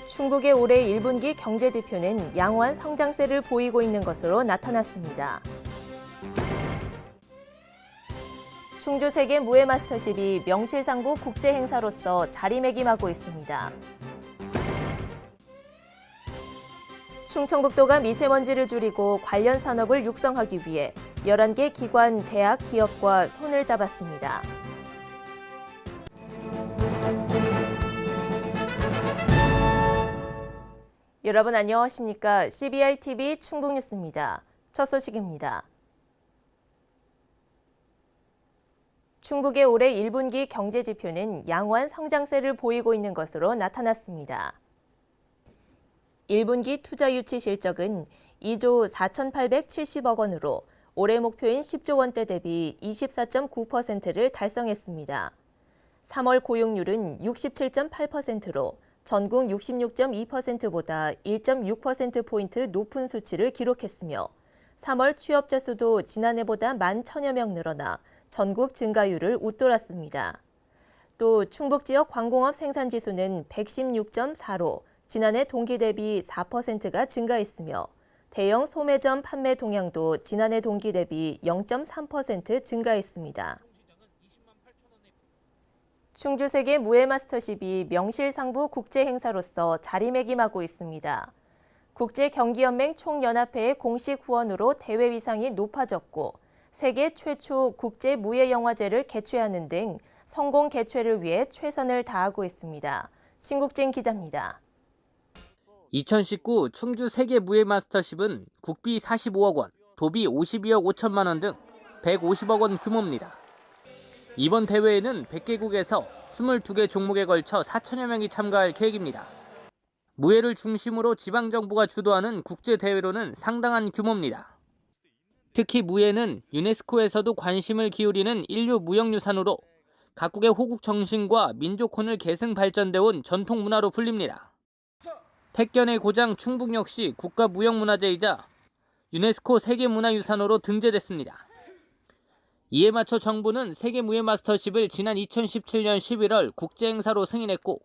충북의 올해 1분기 경제 지표는 양호한 성장세를 보이고 있는 것으로 나타났습니다. 충주 세계 무예 마스터십이 명실상부 국제 행사로서 자리매김하고 있습니다. 충청북도가 미세먼지를 줄이고 관련 산업을 육성하기 위해 11개 기관, 대학, 기업과 손을 잡았습니다. 여러분 안녕하십니까? CBI-TV 충북뉴스입니다. 첫 소식입니다. 충북의 올해 1분기 경제 지표는 양호한 성장세를 보이고 있는 것으로 나타났습니다. 1분기 투자 유치 실적은 2조 4,870억 원으로 올해 목표인 10조 원대 대비 24.9%를 달성했습니다. 3월 고용률은 67.8%로 전국 66.2%보다 1.6%포인트 높은 수치를 기록했으며 3월 취업자 수도 지난해보다 11,000여 명 늘어나 전국 증가율을 웃돌았습니다. 또 충북 지역 광공업 생산지수는 116.4로 지난해 동기 대비 4%가 증가했으며 대형 소매점 판매 동향도 지난해 동기 대비 0.3% 증가했습니다. 충주 세계 무예 마스터십이 명실상부 국제 행사로서 자리매김하고 있습니다. 국제경기연맹 총연합회의 공식 후원으로 대회 위상이 높아졌고 세계 최초 국제 무예 영화제를 개최하는 등 성공 개최를 위해 최선을 다하고 있습니다. 신국진 기자입니다. 2019 충주 세계 무예 마스터십은 국비 45억 원, 도비 52억 5천만 원 등 150억 원 규모입니다. 이번 대회에는 100개국에서 22개 종목에 걸쳐 4천여 명이 참가할 계획입니다. 무예를 중심으로 지방정부가 주도하는 국제대회로는 상당한 규모입니다. 특히 무예는 유네스코에서도 관심을 기울이는 인류 무형유산으로 각국의 호국 정신과 민족혼을 계승 발전돼 온 전통 문화로 불립니다. 택견의 고장 충북 역시 국가무형문화재이자 유네스코 세계문화유산으로 등재됐습니다. 이에 맞춰 정부는 세계무예 마스터십을 지난 2017년 11월 국제행사로 승인했고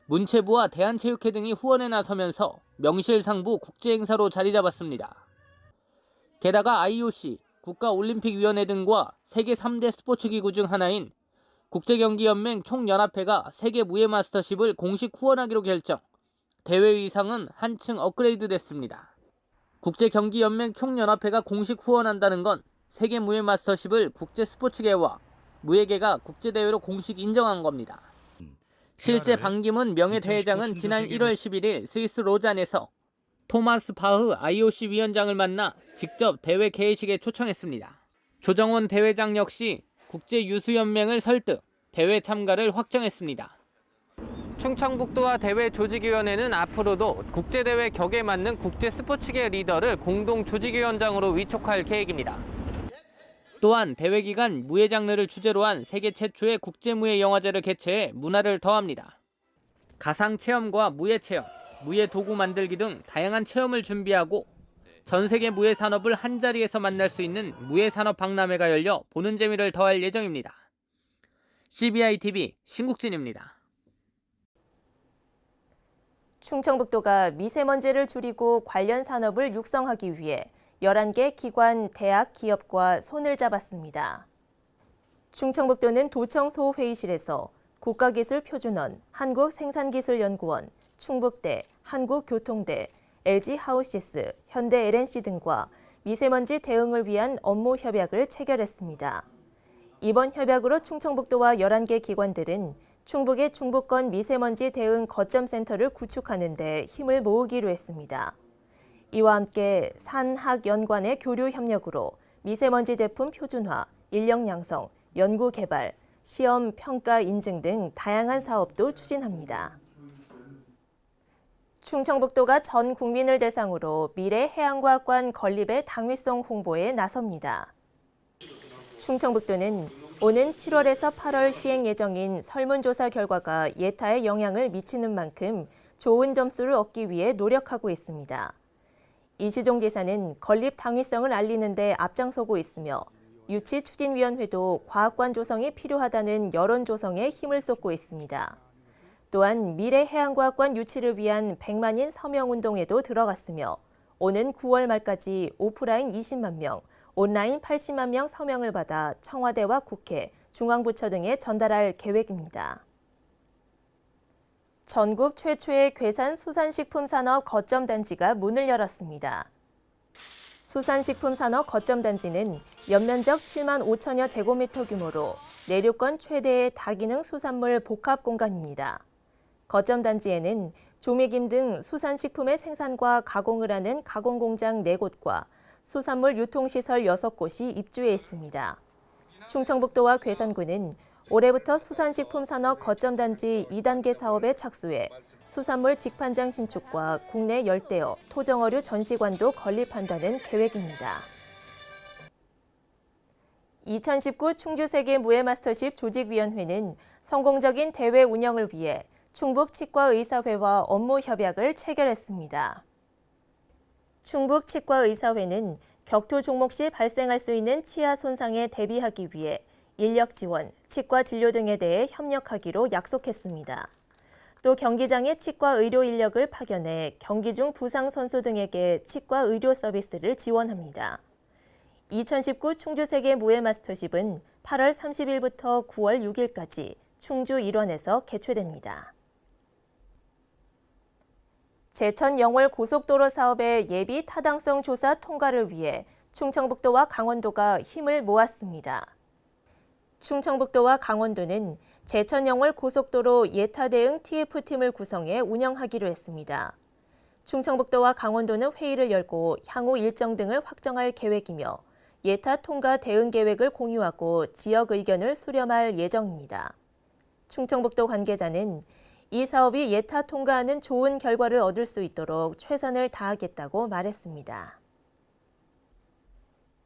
문체부와 대한체육회 등이 후원에 나서면서 명실상부 국제행사로 자리 잡았습니다. 게다가 IOC, 국가올림픽위원회 등과 세계 3대 스포츠기구 중 하나인 국제경기연맹 총연합회가 세계무예 마스터십을 공식 후원하기로 결정, 대회 위상은 한층 업그레이드 됐습니다. 국제경기연맹 총연합회가 공식 후원한다는 건 세계 무예 마스터십을 국제 스포츠계와 무예계가 국제대회로 공식 인정한 겁니다. 실제 반기문 명예대회장은 지난 1월 11일 스위스 로잔에서 토마스 바흐 IOC 위원장을 만나 직접 대회 개회식에 초청했습니다. 조정원 대회장 역시 국제유수연맹을 설득, 대회 참가를 확정했습니다. 충청북도와 대회 조직위원회는 앞으로도 국제대회 격에 맞는 국제 스포츠계 리더를 공동 조직위원장으로 위촉할 계획입니다. 또한 대회 기간 무예 장르를 주제로 한 세계 최초의 국제무예 영화제를 개최해 문화를 더합니다. 가상체험과 무예체험, 무예 도구 만들기 등 다양한 체험을 준비하고 전 세계 무예 산업을 한자리에서 만날 수 있는 무예 산업 박람회가 열려 보는 재미를 더할 예정입니다. CBI-TV 신국진입니다. 충청북도가 미세먼지를 줄이고 관련 산업을 육성하기 위해 11개 기관, 대학, 기업과 손을 잡았습니다. 충청북도는 도청소회의실에서 국가기술표준원, 한국생산기술연구원, 충북대, 한국교통대, LG하우시스, 현대 LNC 등과 미세먼지 대응을 위한 업무 협약을 체결했습니다. 이번 협약으로 충청북도와 11개 기관들은 충북의 중부권 미세먼지 대응 거점센터를 구축하는 데 힘을 모으기로 했습니다. 이와 함께 산학연관의 교류 협력으로 미세먼지 제품 표준화, 인력 양성, 연구 개발, 시험 평가 인증 등 다양한 사업도 추진합니다. 충청북도가 전 국민을 대상으로 미래 해양과학관 건립의 당위성 홍보에 나섭니다. 충청북도는 오는 7월에서 8월 시행 예정인 설문조사 결과가 예타에 영향을 미치는 만큼 좋은 점수를 얻기 위해 노력하고 있습니다. 이시종 지사는 건립 당위성을 알리는 데 앞장서고 있으며 유치추진위원회도 과학관 조성이 필요하다는 여론 조성에 힘을 쏟고 있습니다. 또한 미래해양과학관 유치를 위한 100만인 서명운동에도 들어갔으며 오는 9월 말까지 오프라인 20만 명, 온라인 80만 명 서명을 받아 청와대와 국회, 중앙부처 등에 전달할 계획입니다. 전국 최초의 괴산 수산식품산업 거점단지가 문을 열었습니다. 수산식품산업 거점단지는 연면적 7만 5천여 제곱미터 규모로 내륙권 최대의 다기능 수산물 복합 공간입니다. 거점단지에는 조미김 등 수산식품의 생산과 가공을 하는 가공공장 4곳과 수산물 유통시설 6곳이 입주해 있습니다. 충청북도와 괴산군은 올해부터 수산식품 산업 거점단지 2단계 사업에 착수해 수산물 직판장 신축과 국내 열대어, 토종어류 전시관도 건립한다는 계획입니다. 2019 충주세계무예마스터십 조직위원회는 성공적인 대회 운영을 위해 충북치과의사회와 업무 협약을 체결했습니다. 충북치과의사회는 격투 종목 시 발생할 수 있는 치아 손상에 대비하기 위해 인력 지원, 치과 진료 등에 대해 협력하기로 약속했습니다. 또 경기장에 치과 의료 인력을 파견해 경기 중 부상 선수 등에게 치과 의료 서비스를 지원합니다. 2019 충주세계무예마스터십은 8월 30일부터 9월 6일까지 충주 일원에서 개최됩니다. 제천 영월 고속도로 사업의 예비 타당성 조사 통과를 위해 충청북도와 강원도가 힘을 모았습니다. 충청북도와 강원도는 제천 영월 고속도로 예타 대응 TF팀을 구성해 운영하기로 했습니다. 충청북도와 강원도는 회의를 열고 향후 일정 등을 확정할 계획이며 예타 통과 대응 계획을 공유하고 지역 의견을 수렴할 예정입니다. 충청북도 관계자는 이 사업이 예타 통과하는 좋은 결과를 얻을 수 있도록 최선을 다하겠다고 말했습니다.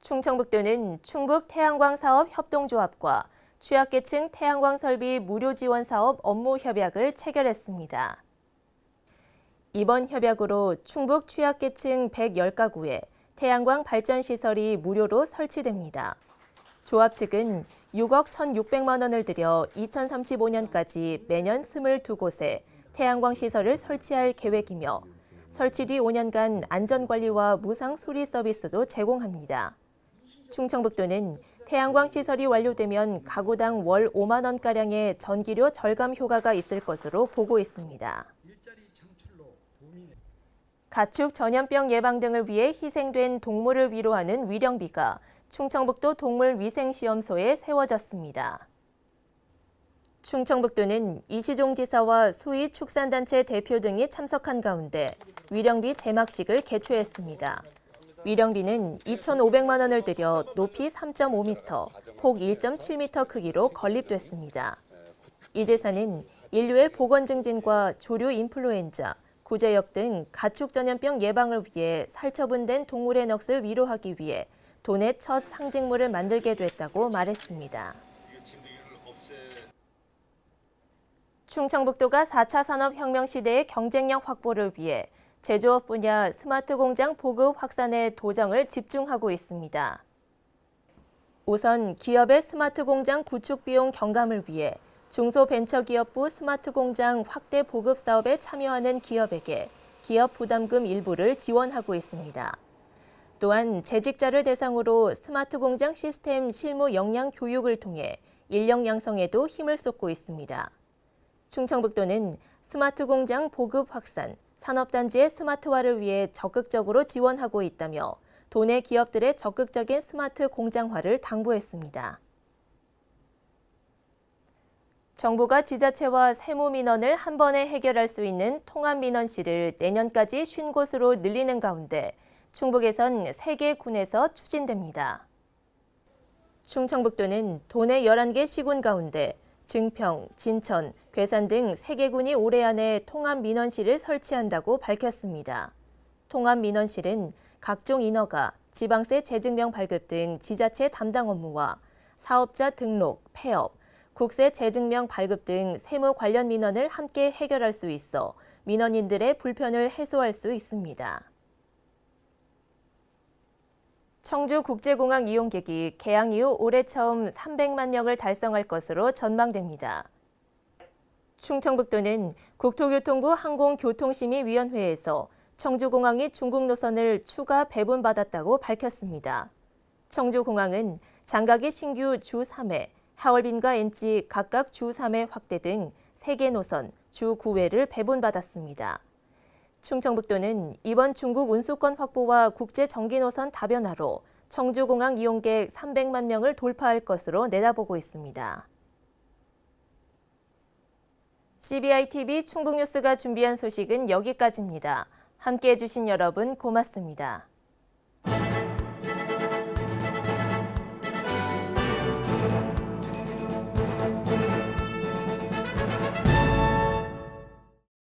충청북도는 충북 태양광 사업 협동조합과 취약계층 태양광 설비 무료 지원 사업 업무 협약을 체결했습니다. 이번 협약으로 충북 취약계층 110가구에 태양광 발전 시설이 무료로 설치됩니다. 조합 측은 6억 1,600만 원을 들여 2035년까지 매년 22곳에 태양광 시설을 설치할 계획이며 설치 뒤 5년간 안전관리와 무상 수리 서비스도 제공합니다. 충청북도는 태양광 시설이 완료되면 가구당 월 5만 원가량의 전기료 절감 효과가 있을 것으로 보고 있습니다. 가축 전염병 예방 등을 위해 희생된 동물을 위로하는 위령비가 충청북도 동물위생시험소에 세워졌습니다. 충청북도는 이시종 지사와 수의축산단체 대표 등이 참석한 가운데 위령비 제막식을 개최했습니다. 위령비는 2,500만 원을 들여 높이 3.5m, 폭 1.7m 크기로 건립됐습니다. 이 제사는 인류의 보건 증진과 조류 인플루엔자, 구제역 등 가축 전염병 예방을 위해 살처분된 동물의 넋을 위로하기 위해 도내 첫 상징물을 만들게 됐다고 말했습니다. 충청북도가 4차 산업혁명 시대의 경쟁력 확보를 위해 제조업 분야 스마트 공장 보급 확산에 도정을 집중하고 있습니다. 우선 기업의 스마트 공장 구축 비용 경감을 위해 중소벤처기업부 스마트 공장 확대 보급 사업에 참여하는 기업에게 기업 부담금 일부를 지원하고 있습니다. 또한 재직자를 대상으로 스마트 공장 시스템 실무 역량 교육을 통해 인력 양성에도 힘을 쏟고 있습니다. 충청북도는 스마트 공장 보급 확산, 산업단지의 스마트화를 위해 적극적으로 지원하고 있다며 도내 기업들의 적극적인 스마트 공장화를 당부했습니다. 정부가 지자체와 세무민원을 한 번에 해결할 수 있는 통합민원실을 내년까지 50곳으로 늘리는 가운데 충북에선 3개 군에서 추진됩니다. 충청북도는 도내 11개 시군 가운데 증평, 진천, 괴산 등 3개 군이 올해 안에 통합민원실을 설치한다고 밝혔습니다. 통합민원실은 각종 인허가, 지방세 재증명 발급 등 지자체 담당 업무와 사업자 등록, 폐업, 국세 재증명 발급 등 세무 관련 민원을 함께 해결할 수 있어 민원인들의 불편을 해소할 수 있습니다. 청주국제공항 이용객이 개항 이후 올해 처음 300만 명을 달성할 것으로 전망됩니다. 충청북도는 국토교통부 항공교통심의위원회에서 청주공항이 중국 노선을 추가 배분받았다고 밝혔습니다. 청주공항은 장각의 신규 주 3회, 하얼빈과 엔지 각각 주 3회 확대 등 3개 노선 주 9회를 배분받았습니다. 충청북도는 이번 중국 운수권 확보와 국제 정기 노선 다변화로 청주공항 이용객 300만 명을 돌파할 것으로 내다보고 있습니다. CBI-TV 충북뉴스가 준비한 소식은 여기까지입니다. 함께해 주신 여러분 고맙습니다.